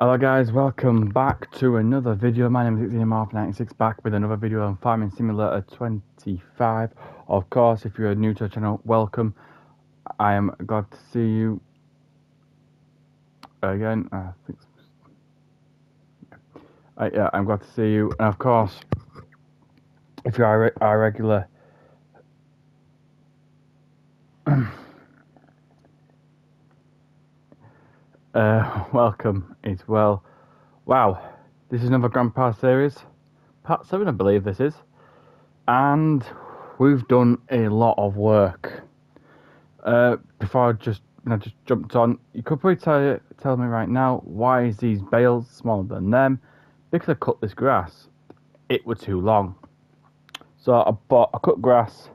Hello guys, welcome back to another video. My name is Xenomorph96, back with another video on Farming Simulator 25. Of course, if you're new to the channel, welcome. I am glad to see you again. Yeah, I'm glad to see you. And of course, if you are a regular welcome as well. Wow, this is another Grandpa series, part 7 I believe this is, and we've done a lot of work. Before I just jumped on, you could probably tell me right now, why is these bales smaller than them? Because I cut this grass, it was too long. So I cut grass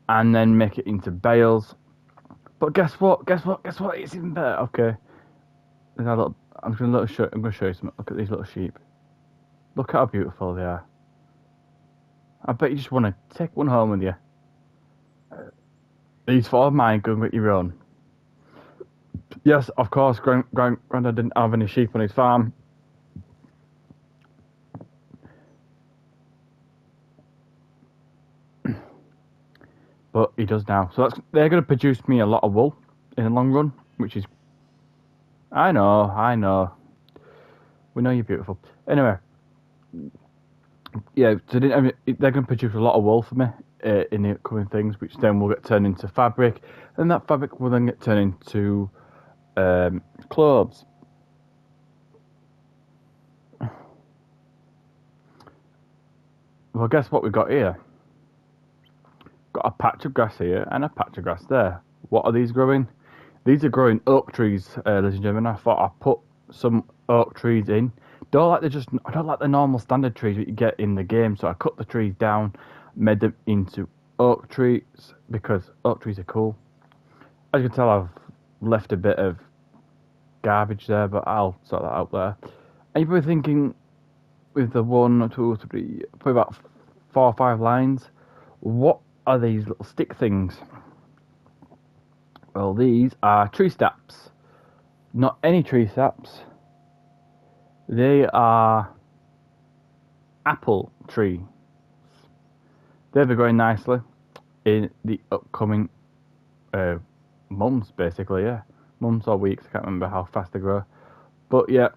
and then make it into bales. But guess what? It's even better. Okay, there's a little. I'm gonna show you something. Look at these little sheep. Look at how beautiful they are. I bet you just want to take one home with you. These 4 of mine, go and get your own. Yes, of course, Grandad didn't have any sheep on his farm. But he does now. So they're going to produce me a lot of wool in the long run, which is... I know. We know you're beautiful. Anyway. Yeah, so they're going to produce a lot of wool for me in the upcoming things, which then will get turned into fabric. And that fabric will then get turned into clothes. Well, guess what we've got here? Got a patch of grass here and a patch of grass there. What are these growing? These are growing oak trees, ladies and gentlemen. I thought I'd put some oak trees in. I don't like the normal standard trees that you get in the game, so I cut the trees down, made them into oak trees because oak trees are cool. As you can tell, I've left a bit of garbage there, but I'll sort that out there. And you're probably thinking, with the 1, 2, 3, probably about 4 or 5 lines, what are these little stick things? Well, these are tree saps. Not any tree saps. They are apple trees. They'll be growing nicely in the upcoming months, basically, yeah. Months or weeks, I can't remember how fast they grow. But yeah,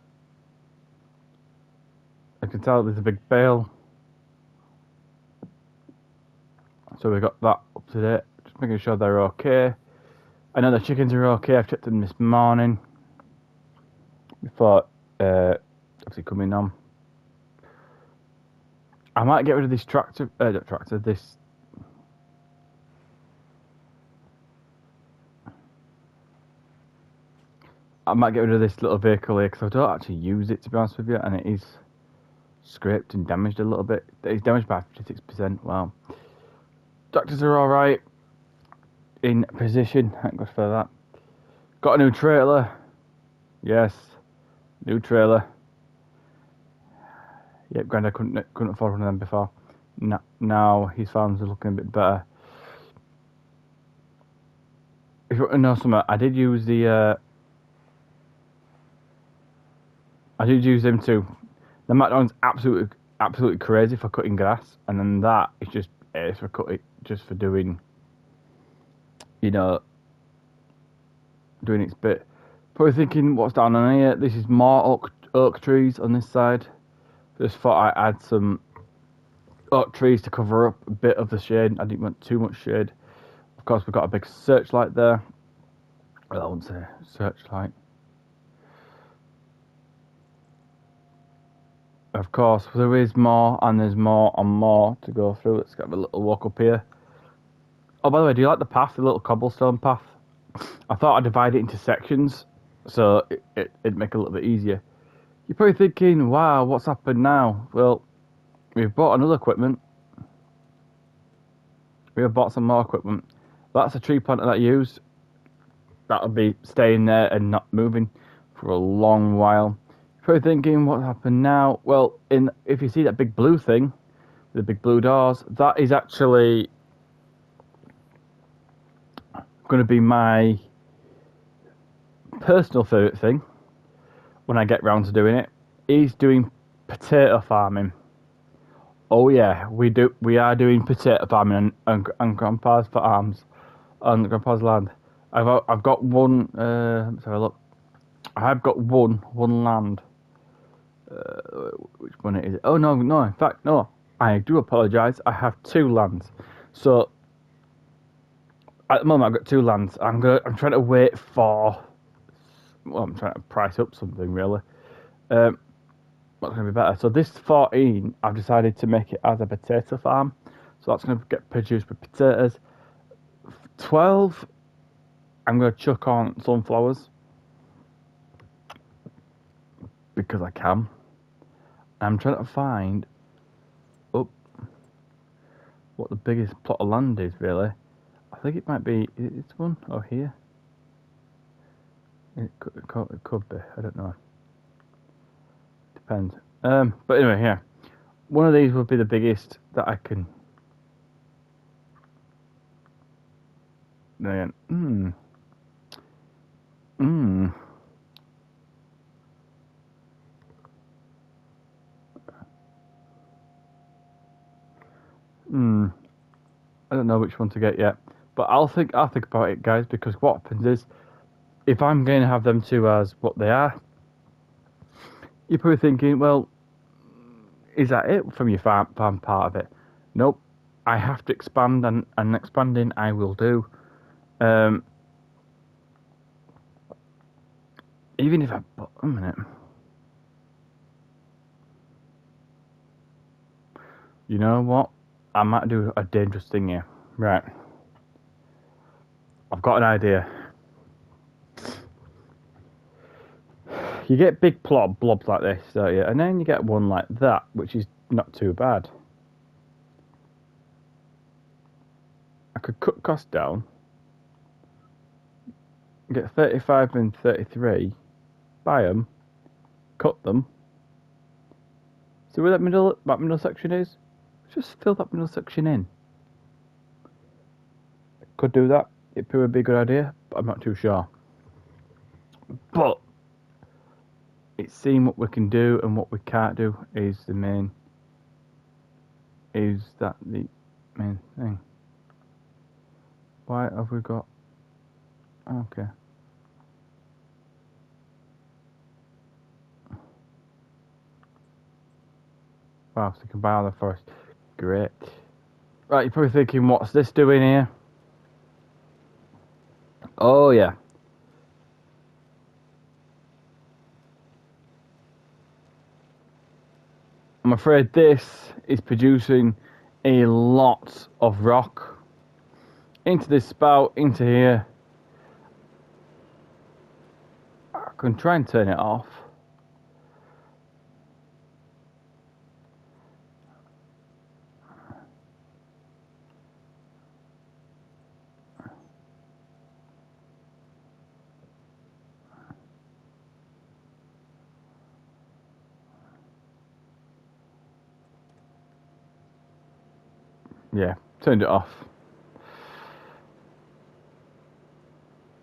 I can tell there's a big bale. So we've got that up to date. Just making sure they're okay. I know the chickens are okay. I've checked them this morning before obviously coming on. I might get rid of this this. I might get rid of this little vehicle here because I don't actually use it, to be honest with you, and it is scraped and damaged a little bit. It's damaged by 56%. Wow. Tractors are alright. In position. Thank God for that. Got a new trailer. Yes. New trailer. Yep, Grandad couldn't afford one of them before. Now his farms are looking a bit better. If you want to know something, I did use the I did use them too. The McDonald's absolutely crazy for cutting grass, and then that is just for cutting, just for doing, you know, doing its bit. Probably thinking, what's down on here? This is more oak trees on this side. Just thought I'd add some oak trees to cover up a bit of the shade. I didn't want too much shade. Of course, we've got a big searchlight there. Well, I wouldn't say searchlight. Of course, there is more, and there's more and more to go through. Let's get a little walk up here. Oh, by the way, do you like the path, the little cobblestone path? I thought I'd divide it into sections, so it'd make it a little bit easier. You're probably thinking, wow, what's happened now? Well, we've bought another equipment. We have bought some more equipment. That's a tree planter that I use. That'll be staying there and not moving for a long while. You're probably thinking, what happened now? Well, if you see that big blue thing, the big blue doors, that is actually going to be my personal favourite thing when I get round to doing it. He's doing potato farming. Oh yeah, we are doing potato farming on Grandpa's farms, on Grandpa's land. I've got one. Let's have a look. I have got one land. Which one is it? Oh no, no. In fact, no. I do apologise. I have two lands. So at the moment, I've got two lands. I'm trying to wait for. Well, I'm trying to price up something really. What's going to be better? So this 14, I've decided to make it as a potato farm. So that's going to get produced with potatoes. 12, I'm going to chuck on sunflowers because I can. I'm trying to find what the biggest plot of land is really. I think it might be this one or here. It could be. I don't know. Depends. But anyway, yeah. One of these would be the biggest that I can. Then, I don't know which one to get yet, but I'll think about it, guys. Because what happens is, if I'm going to have them two as what they are, you're probably thinking, well, is that it from your farm part of it? Nope. I have to expand, and expanding I will do. Even if a minute. You know what? I might do a dangerous thing here. Right. I've got an idea. You get big blobs like this, don't you? And then you get one like that, which is not too bad. I could cut costs down. Get 35 and 33. Buy them. Cut them. See where that middle section is? Just fill that middle section in. Could do that. It would be a good idea, but I'm not too sure. But it's seeing what we can do and what we can't do is the main. Is that the main thing? Why have we got? Okay. Wow, so you can buy all the forest. Great. Right, you're probably thinking, what's this doing here? Oh, yeah. I'm afraid this is producing a lot of rock into this spout, into here. I can try and turn it off. Yeah, turned it off.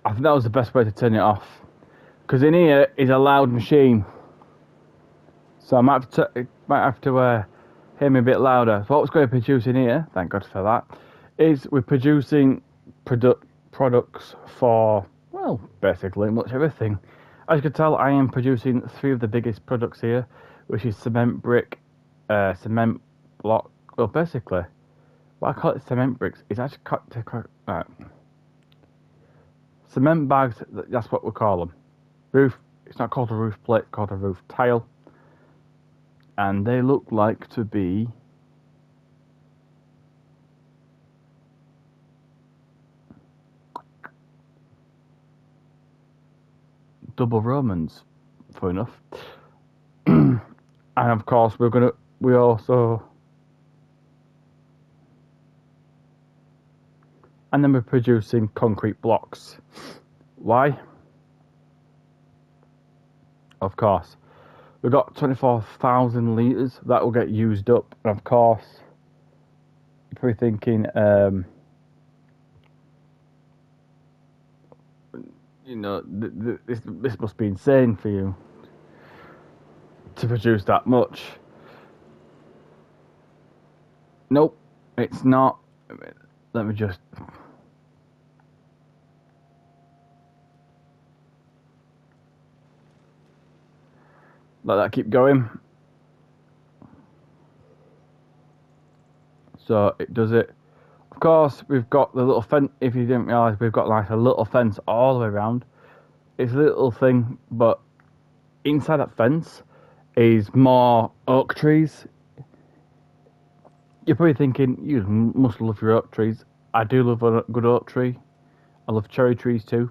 I think that was the best way to turn it off. Because in here is a loud machine. So I might have to hear me a bit louder. So what's going to produce in here, thank God for that, is we're producing products for, well, basically much everything. As you can tell, I am producing 3 of the biggest products here, which is cement brick, cement block. Well, basically, what I call it cement bricks is actually cement bags. That's what we call them. Roof. It's not called a roof plate. It's called a roof tile. And they look like to be double Romans, fair enough. And of course, we also, and then we're producing concrete blocks. Why? Of course, we've got 24,000 litres that will get used up, and of course, if we're thinking, you know, this must be insane for you. to produce that much. Nope, it's not. Let me just... let that keep going. So it does it. Of course, we've got the little fence. If you didn't realise, we've got like a little fence all the way around. It's a little thing, but inside that fence is more oak trees. You're probably thinking, you must love your oak trees. I do love a good oak tree. I love cherry trees too,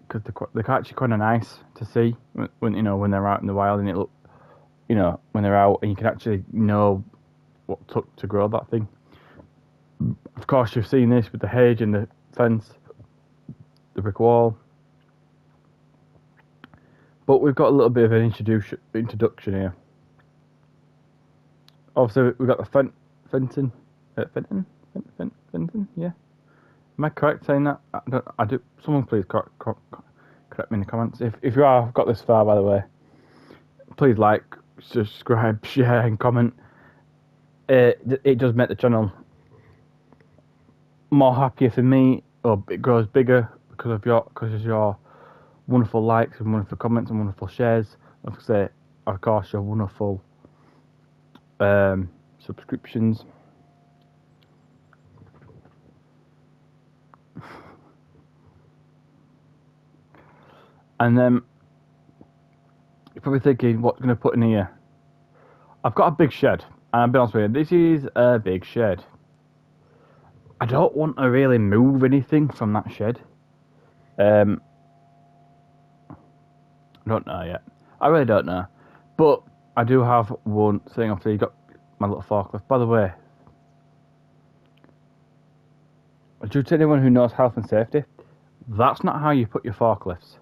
because they're actually kind of nice to see when when they're out in the wild, and it look, when they're out and you can actually know what took to grow that thing. Of course, you've seen this with the hedge and the fence, the brick wall. But we've got a little bit of an introduction here. Obviously, we've got the Fenton, yeah. Am I correct saying that? I do. Someone please correct me in the comments. If you are got this far, by the way, please like, subscribe, share, and comment. It does make the channel more happier for me, or it grows bigger because of your wonderful likes and wonderful comments and wonderful shares. Of course, your wonderful subscriptions. And then you're probably thinking, what's going to put in here? I've got a big shed, and I'll be honest with you, this is a big shed. I don't want to really move anything from that shed. I don't know yet. I really don't know. But I do have one thing. Obviously, you got my little forklift. By the way, due to anyone who knows health and safety, that's not how you put your forklifts.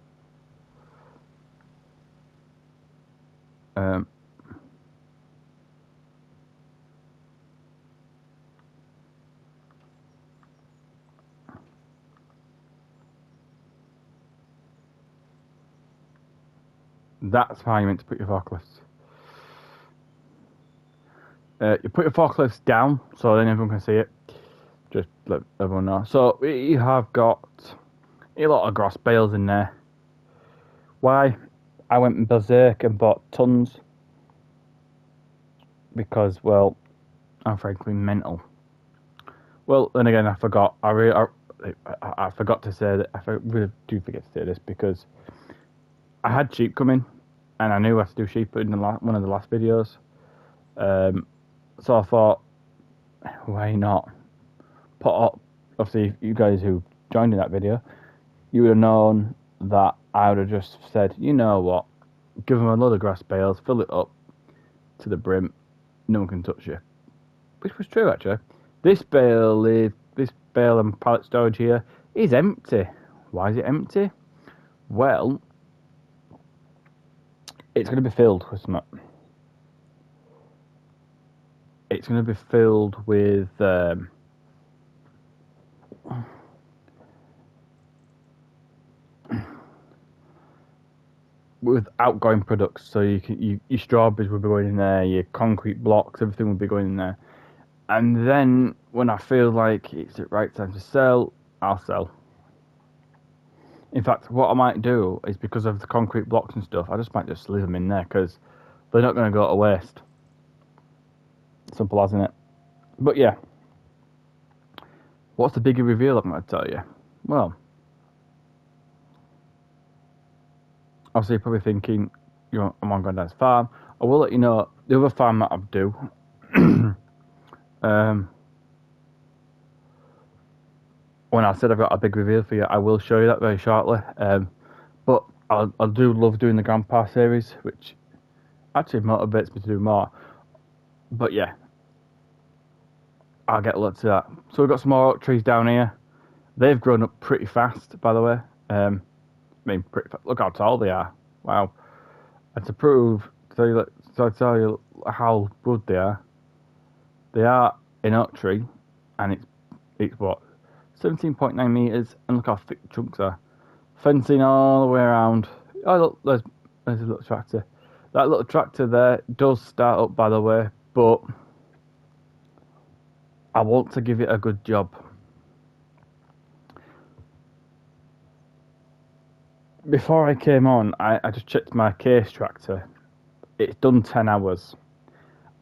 That's how you're meant to put your forklifts. You put your forklifts down so then everyone can see it. Just let everyone know. So you have got a lot of grass bales in there. Why? I went berserk and bought tons because, well, I'm frankly mental. Well, then again, I forgot. I forgot to say that. I really do forget to say this because I had sheep coming, and I knew I had to do sheep in one of the last videos. So I thought, why not put up? Obviously, you guys who joined in that video, you would have known that I would have just said, you know what, give them a load of grass bales, fill it up to the brim, no one can touch you. Which was true, actually. This bale and pallet storage here is empty. Why is it empty? Well, it's going to be filled with something. It's going to be filled with outgoing products. So your strawberries will be going in there, your concrete blocks, everything will be going in there. And then when I feel like it's the right time to sell, I'll sell. In fact, what I might do is, because of the concrete blocks and stuff, I might just leave them in there because they're not going to go to waste. Simple as, isn't it? But yeah, what's the bigger reveal I'm going to tell you? Well, obviously you're probably thinking, I'm on Granddad's farm. I will let you know the other farm that I do. When I said I've got a big reveal for you, I will show you that very shortly. But I do love doing the Grandpa series, which actually motivates me to do more. But yeah, I'll get lots of that. So we've got some more oak trees down here. They've grown up pretty fast, by the way. I mean, pretty fast. Look how tall they are. Wow. And to tell you how good they are an oak tree, and it's what, 17.9 meters, and look how thick the chunks are. Fencing all the way around. Oh look, there's a little tractor. That little tractor there does start up, by the way, but I want to give it a good job. Before I came on, I just checked my case tractor. It's done 10 hours.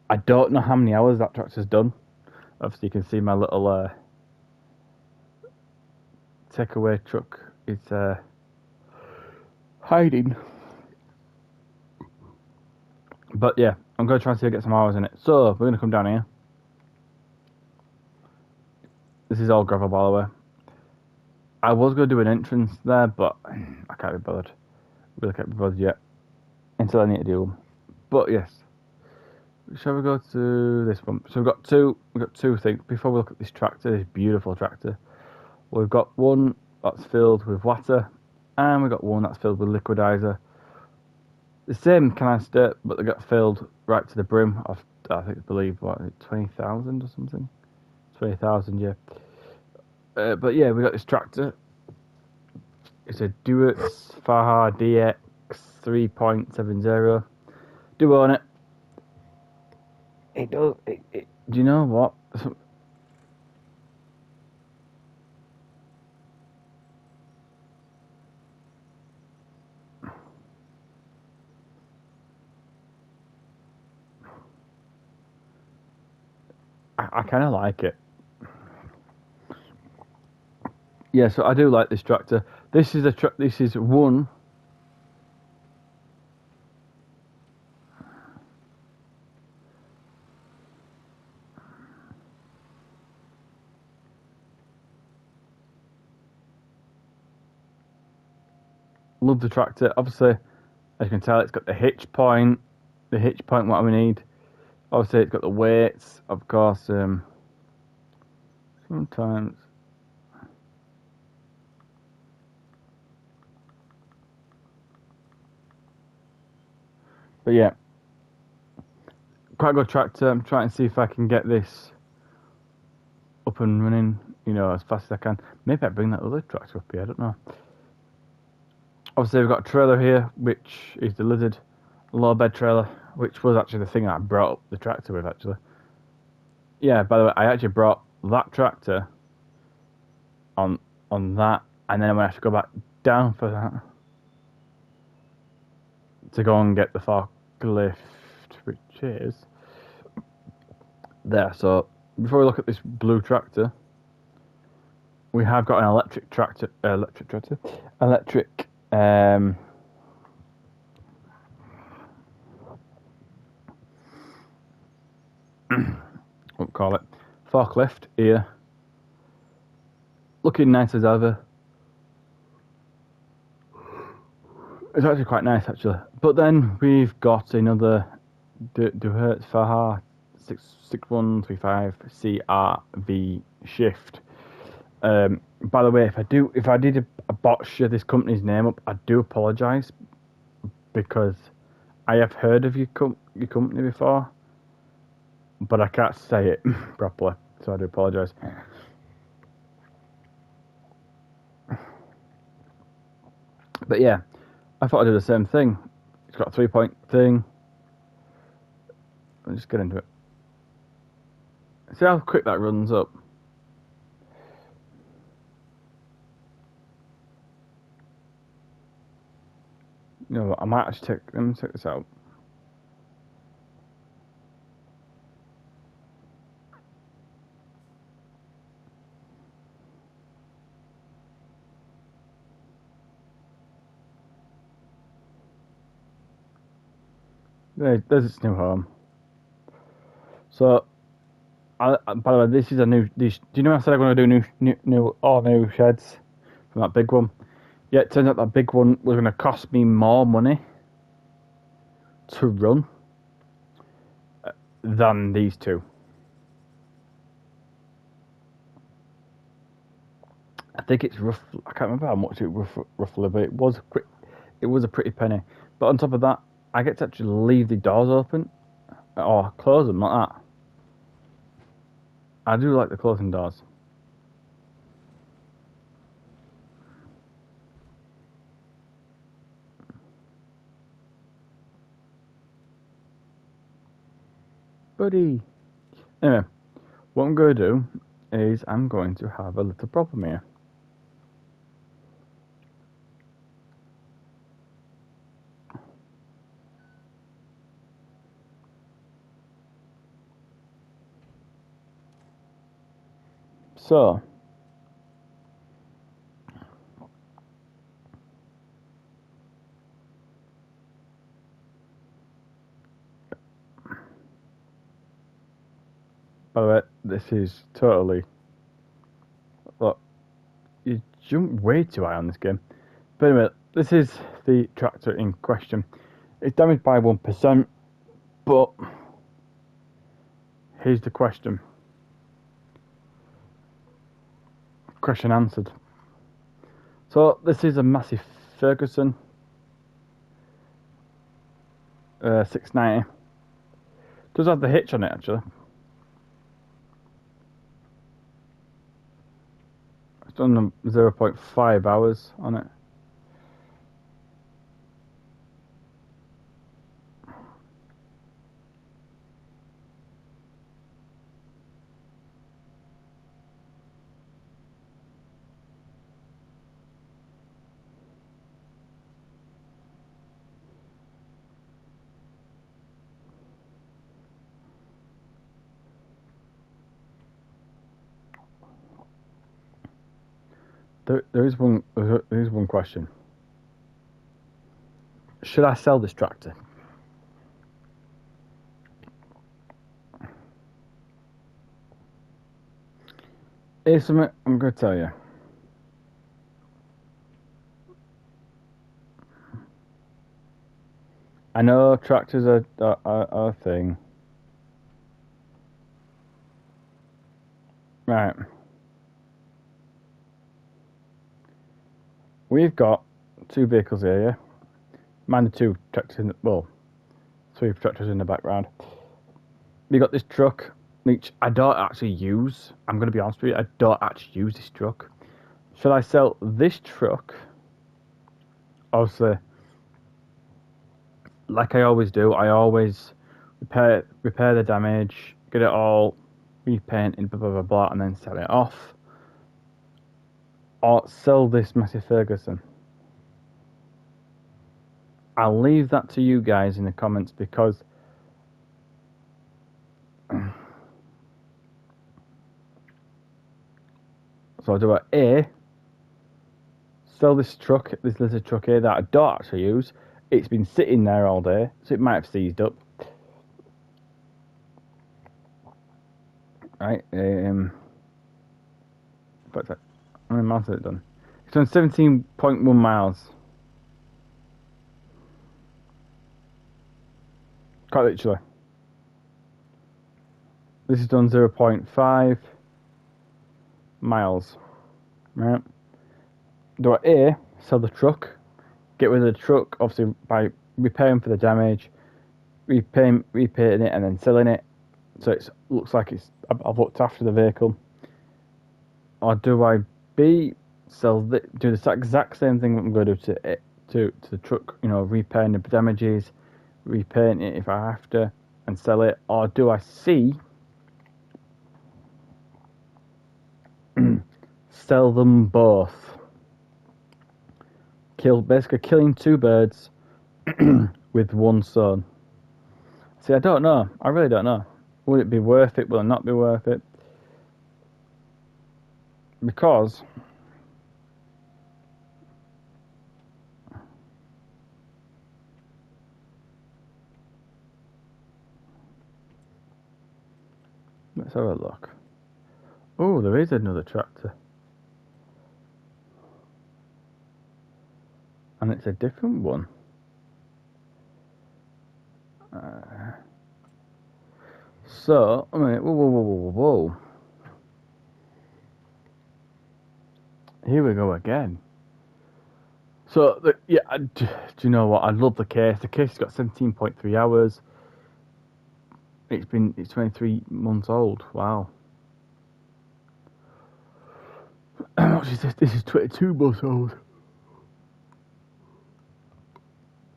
I don't know how many hours that tractor's done. Obviously, you can see my little takeaway truck is hiding. But yeah, I'm going to try and see if I get some hours in it. So, we're going to come down here. This is all gravel, by the way. I was going to do an entrance there, but I can't be bothered. Really can't be bothered yet. Until I need to do them. But yes. Shall we go to this one? So we've got two things. Before we look at this tractor, this beautiful tractor, we've got one that's filled with water, and we've got one that's filled with liquidizer. The same canister, but they got filled right to the brim of, I believe, what, 20,000 or something? 20,000, yeah. But yeah, we got this tractor. It's a Duets Faha DX 3.70. Do own it. It does. Do you know what? I kind of like it. Yeah, so I do like this tractor. This is This is one. Love the tractor. Obviously, as you can tell, it's got the hitch point. The hitch point, what we need. Obviously, it's got the weights, of course. Sometimes. But yeah, quite a good tractor. I'm trying to see if I can get this up and running, you know, as fast as I can. Maybe I bring that other tractor up here, I don't know. Obviously, we've got a trailer here, which is the Lizard low bed trailer, which was actually the thing that I brought up the tractor with, actually. Yeah, by the way, I actually brought that tractor on that, and then I'm gonna have to go back down for that to go and get the forklift, which is there. So before we look at this blue tractor, we have got an electric tractor. What call it? Forklift here. Looking nice as ever. It's actually quite nice, actually. But then we've got another Duhertz Faha 6135 CRV shift. By the way, if I did a botch this company's name up, I do apologise, because I have heard of your company before, but I can't say it properly, so I do apologise. But yeah, I thought I'd do the same thing. It's got a 3-point thing. Let's just get into it. See how quick that runs up. You know what, I might actually let me check this out. There's its new home. So, by the way, this is a new. Do you know I said I'm going to do new sheds from that big one? Yeah, it turns out that big one was going to cost me more money to run than these two. I think it's rough. I can't remember how much it was roughly, but it was a pretty penny. But on top of that, I get to actually leave the doors open or close them like that. I do like the closing doors. buddy. Anyway, what I'm going to do is I'm going to have a little problem here. So, by the way, this is totally... Look, you jump way too high on this game. But anyway, this is the tractor in question. It's damaged by 1%, but here's the question. Question answered. So this is a Massey Ferguson 690. Does have the hitch on it actually. It's done 0.5 hours on it. There is one question. Should I sell this tractor? Here's something I'm going to tell you. I know tractors are a thing. Right. We've got 2 vehicles here, yeah? Mind the 2 tractors in the... Well, 3 tractors in the background. We got this truck, which I don't actually use. I'm going to be honest with you, I don't actually use this truck. Should I sell this truck? Obviously, like I always do, I always repair the damage, get it all repainted, blah, blah, blah, blah, and then sell it off. Or sell this Massey Ferguson. I'll leave that to you guys in the comments because so do I A, sell this truck, this little truck here that I don't actually use. It's been sitting there all day, so it might have seized up. Right, but how many miles has it done? It's done 17.1 miles. Quite literally. This is done 0.5 miles. Right. Do I A, sell the truck, get rid of the truck, obviously by repairing for the damage, repainting it and then selling it, so it looks like I've looked after the vehicle. Or do I B, do the exact same thing that I'm going to do to the truck, you know, repairing the damages, repaint it if I have to, and sell it? Or do I C, sell them both? Basically killing 2 birds with 1 stone. See, I don't know. I really don't know. Would it be worth it? Will it not be worth it? Because let's have a look. Oh, there is another tractor. And it's a different one. So, I mean, whoa. Here we go again. So, yeah, do you know what? I love the case. The case has got 17.3 hours. It's 23 months old. Wow. How much is this? This is 22 months old.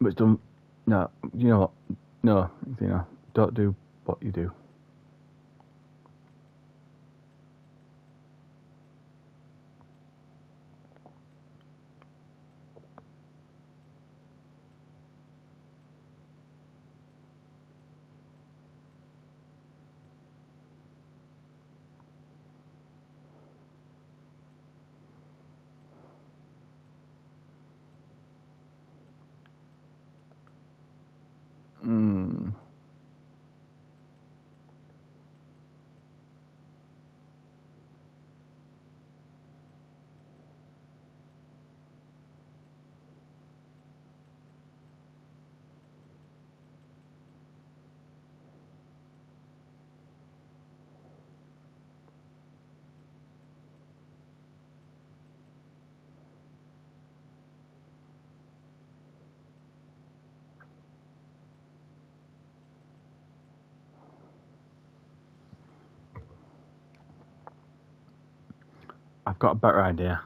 But it's done. No, you know what? No, you know, don't do what you do. got a better idea.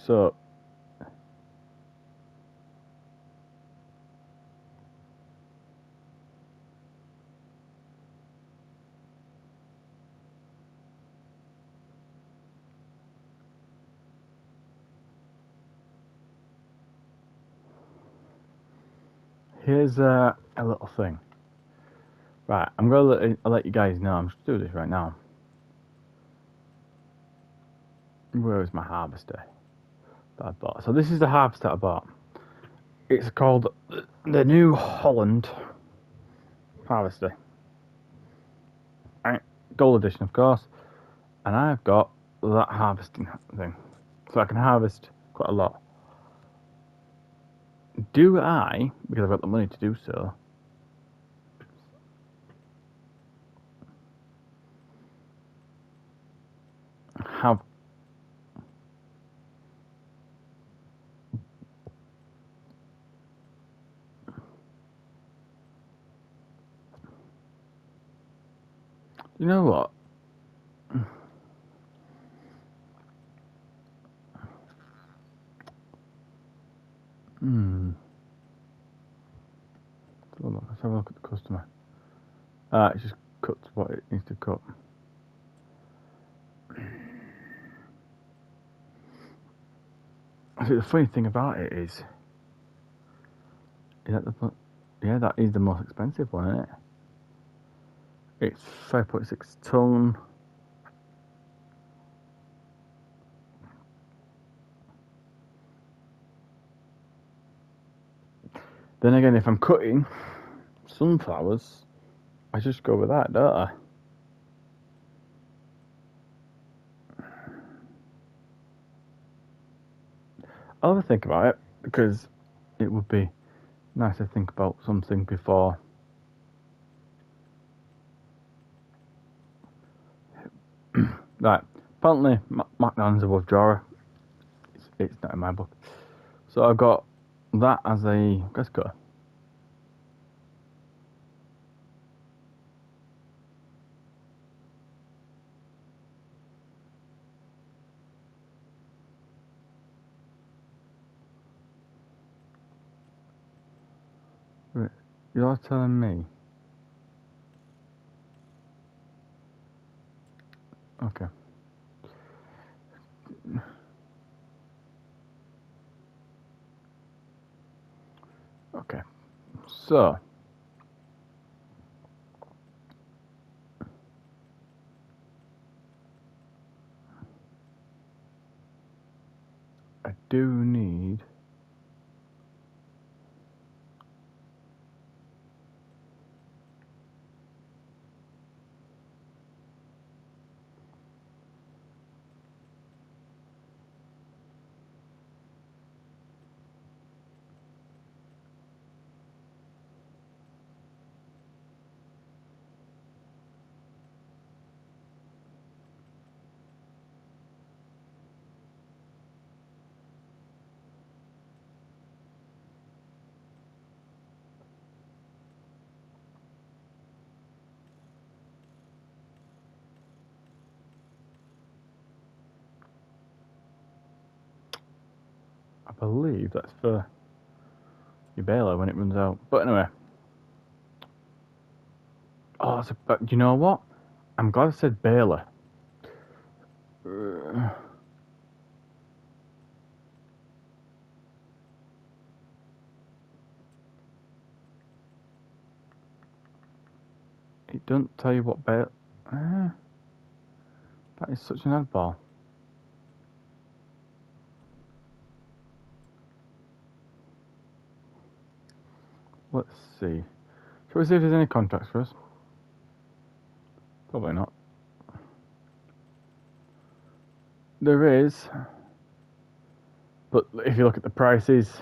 So here's a little thing. Right, I'm gonna let you guys know. I'm just doing this right now. Where is my harvester that I bought? So this is the harvester I bought. It's called the New Holland harvester. Gold edition, of course. And I've got that harvesting thing. So I can harvest quite a lot. Do I, because I've got the money to do so, have you know what? Let's have a look at the customer. It just cuts what it needs to cut. See, the funny thing about it is that that is the most expensive one, isn't it? It's 5.6 ton. Then again, if I'm cutting sunflowers, I just go with that, don't I? I'll have a think about it, because it would be nice to think about something before. Right, apparently McDonald's a withdrawer. It's not in my book. So I've got that as a guest cutter. You're telling me? Okay. Okay. So I do need I believe that's for your baler when it runs out. But anyway. Oh, but you know what? I'm glad I said baler. It doesn't tell you what baler. That is such an oddball. Let's see. Shall we see if there's any contracts for us? Probably not. There is, but if you look at the prices,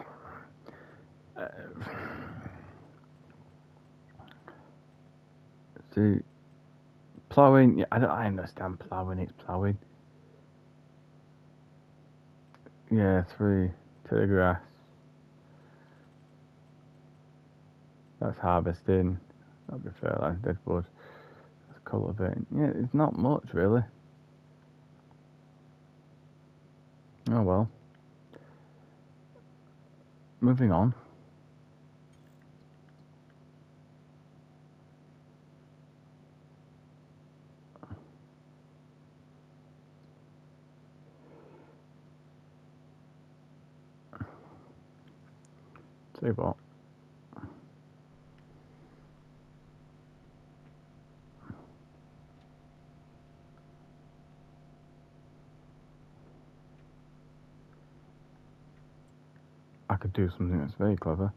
see, ploughing. Yeah, I understand ploughing. It's ploughing. Yeah, 3 to the grass. That's harvesting. That'll be fair. That's dead wood. That's cultivating. Yeah, it's not much really. Oh well. Moving on. See what? I could do something that's very clever.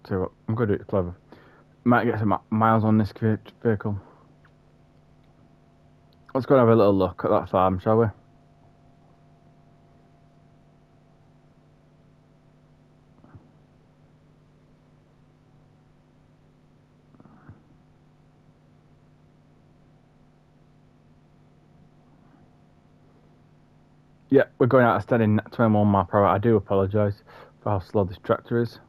See what? I'm gonna do it clever. Might get some miles on this vehicle. Let's go and have a little look at that farm, shall we? Yeah, we're going out of steady 21 mile per hour. I do apologise for how slow this tractor is.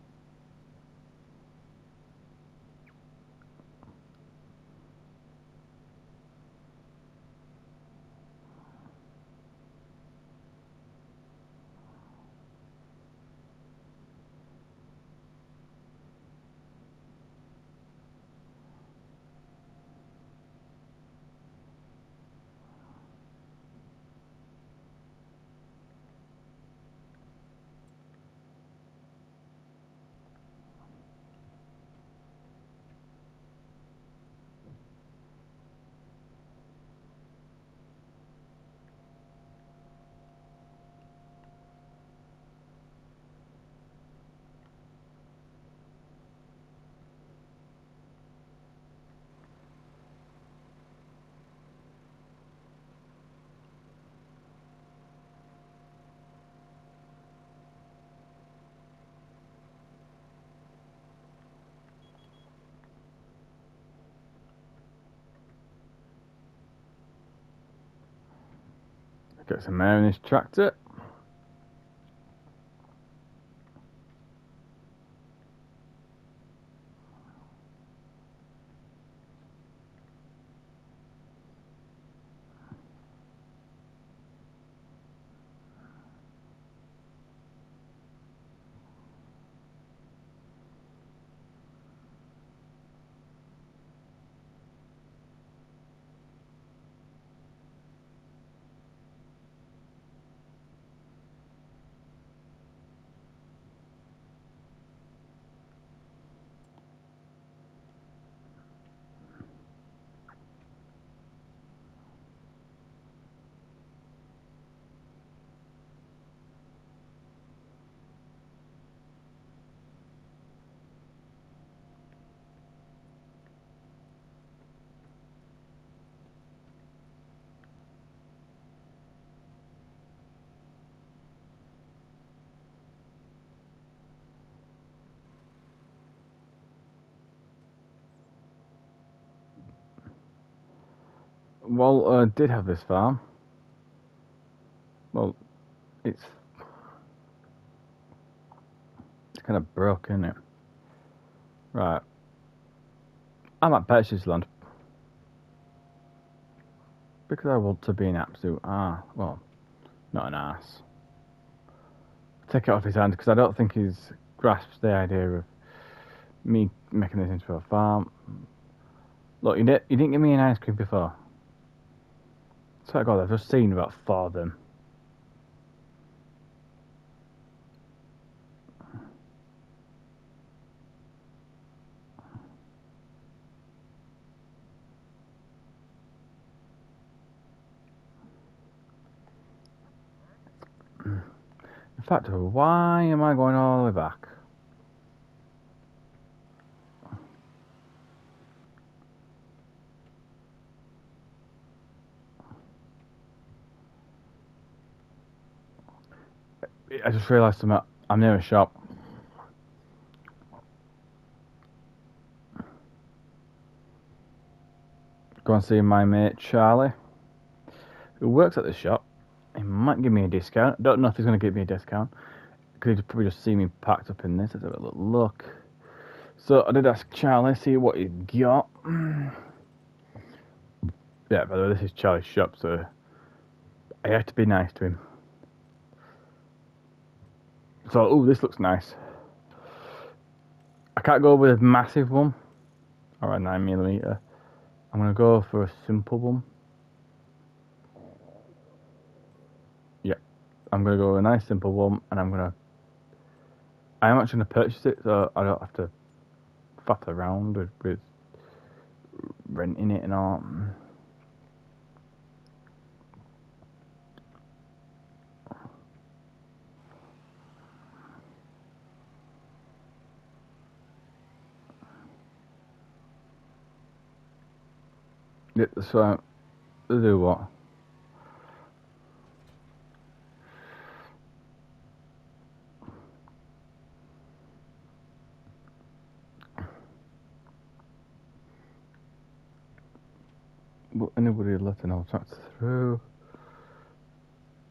Get some air in this tractor. Well, did have this farm. Well, it's kind of broke, isn't it? Right. I might purchase this land because I want to be an absolute well, not an ass. Take it off his hand because I don't think he's grasped the idea of me making this into a farm. Look, you didn't give me an ice cream before. So God, I've just seen about 4 of them. In fact, why am I going all the way back? I just realised I'm near a shop. go and see my mate Charlie, who works at the shop. He might give me a discount. Don't know if he's going to give me a discount, because he'd probably just see me packed up in this. Let's have a little look. So I did ask Charlie, see what he got. Yeah, by the way, this is Charlie's shop, so I have to be nice to him. So, oh, this looks nice. I can't go with a massive one, or a 9mm. I'm going to go for a simple one. Yeah, I'm going to go with a nice simple one, and I'm actually going to purchase it, so I don't have to faff around with renting it and all. Yeah, so to do what? Will anybody let an old tractor through?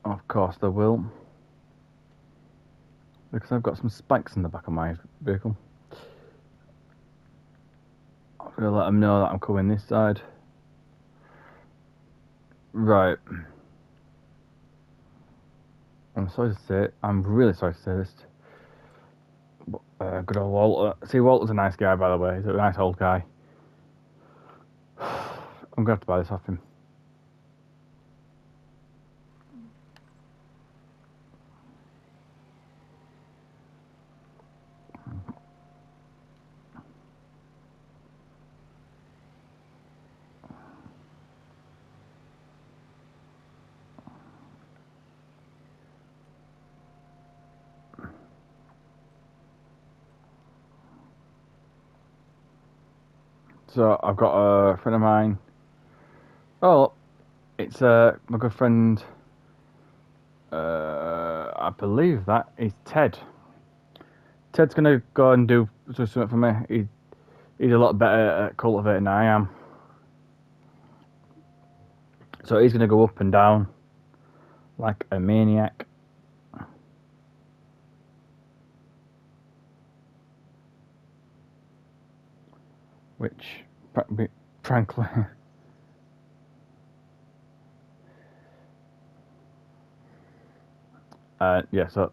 Of course they will, because I've got some spikes in the back of my vehicle. I'm gonna let them know that I'm coming this side. Right. I'm sorry to say it. I'm really sorry to say this. But, good old Walter. See, Walter's a nice guy, by the way. He's a nice old guy. I'm gonna have to buy this off him. So I've got a friend of mine. Oh, it's my good friend. I believe that is Ted. Ted's gonna go and do something for me. He's a lot better at cultivating than I am. So he's gonna go up and down like a maniac. Which, frankly, yeah, so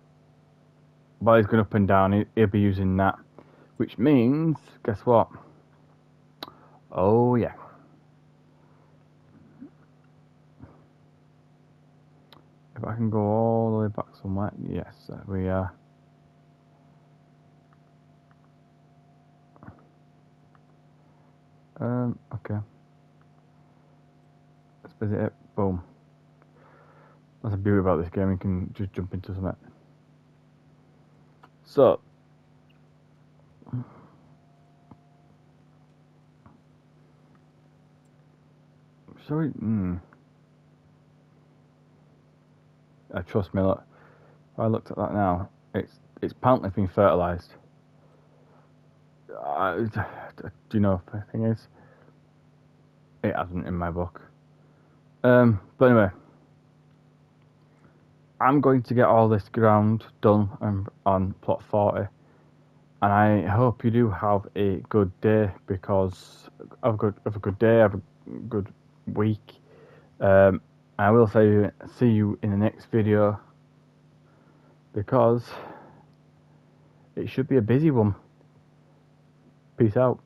while he's going up and down, he'll be using that. Which means, guess what? Oh, yeah. If I can go all the way back somewhere, yes, we are. Okay. Let's visit it. Boom. That's the beauty about this game, you can just jump into something. So, sorry. Trust me, look. If I looked at that now, it's apparently been fertilised. Do you know what the thing is? It hasn't in my book. But anyway, I'm going to get all this ground done on plot 40, and I hope you do have a good day, because have a good day, have a good week. I will see you in the next video, because it should be a busy one. Peace out.